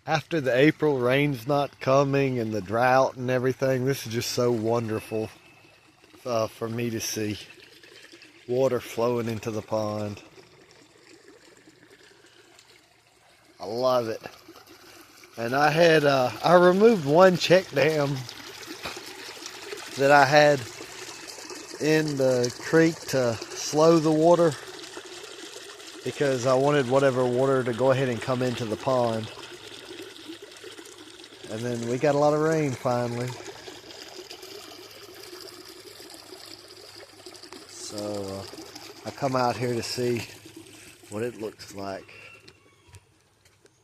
After the April rain's not coming and the drought and everything, this is just so wonderful for me to see. Water flowing into the pond. I love it. And I removed one check dam that I had in the creek to slow the water because I wanted whatever water to go ahead and come into the pond. And then we got a lot of rain finally. So I come out here to see what it looks like.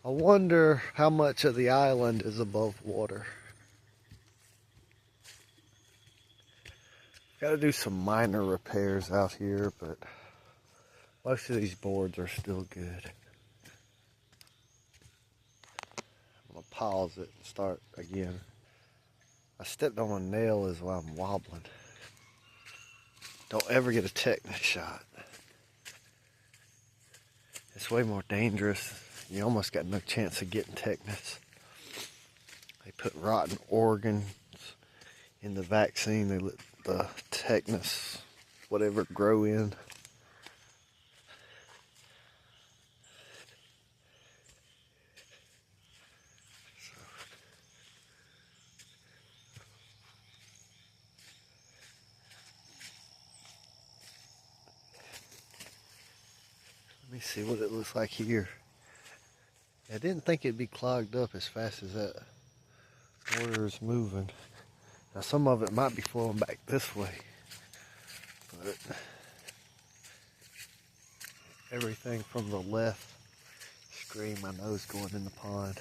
I wonder how much of the island is above water. Got to do some minor repairs out here, but most of these boards are still good. I'm going to pause it and start again. I stepped on a nail as while I'm wobbling. Don't ever get a tetanus shot. It's way more dangerous. You almost got no chance of getting tetanus. They put rotten organs in the vaccine. They let the tetanus, whatever, grow in. Let me see what it looks like here. I didn't think it'd be clogged up as fast as that water is moving. Now some of it might be flowing back this way, but everything from the left scream my nose going in the pond.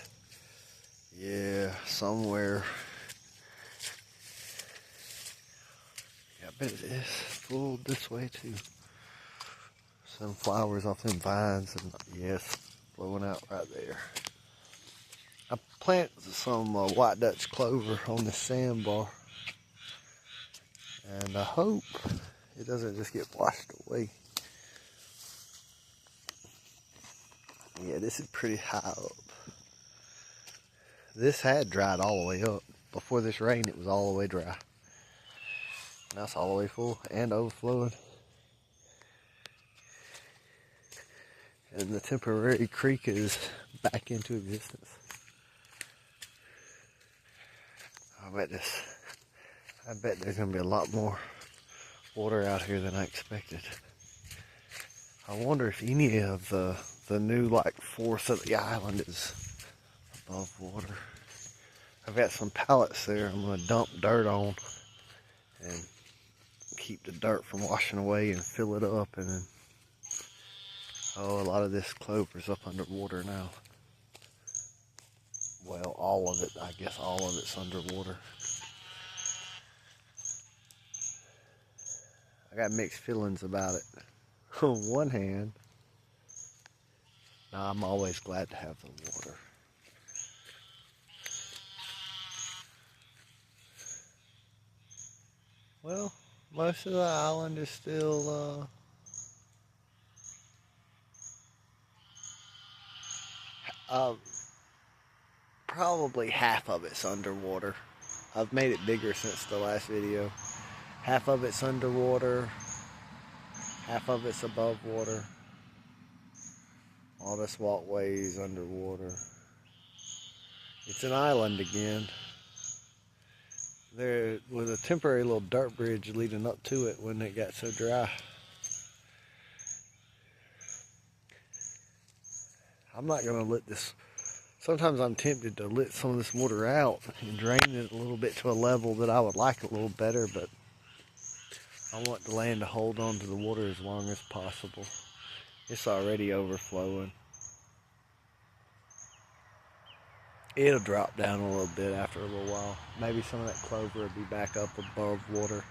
Yeah, somewhere. Yeah, I bet it is full this way too. Some flowers off them vines, and yes, blowing out right there. I planted some white Dutch clover on the sandbar, and I hope it doesn't just get washed away. Yeah, this is pretty high up. This had dried all the way up. Before this rain, it was all the way dry. Now it's all the way full and overflowing. And the temporary creek is back into existence. I bet there's gonna be a lot more water out here than I expected. I wonder if any of the new fourth of the island is above water. I've got some pallets there I'm gonna dump dirt on and keep the dirt from washing away and fill it up, and then a lot of this clover's up underwater now. Well, all of it, I guess all of it's underwater. I got mixed feelings about it. On one hand, I'm always glad to have the water. Well, most of the island is still probably half of it's underwater. I've made it bigger since the last video. Half of it's underwater, half of it's above water. All this walkway's underwater. It's an island again. There was a temporary little dirt bridge leading up to it when it got so dry. I'm not gonna let this, sometimes I'm tempted to let some of this water out and drain it a little bit to a level that I would like a little better, but I want the land to hold on to the water as long as possible. It's already overflowing. It'll drop down a little bit after a little while. Maybe some of that clover will be back up above water.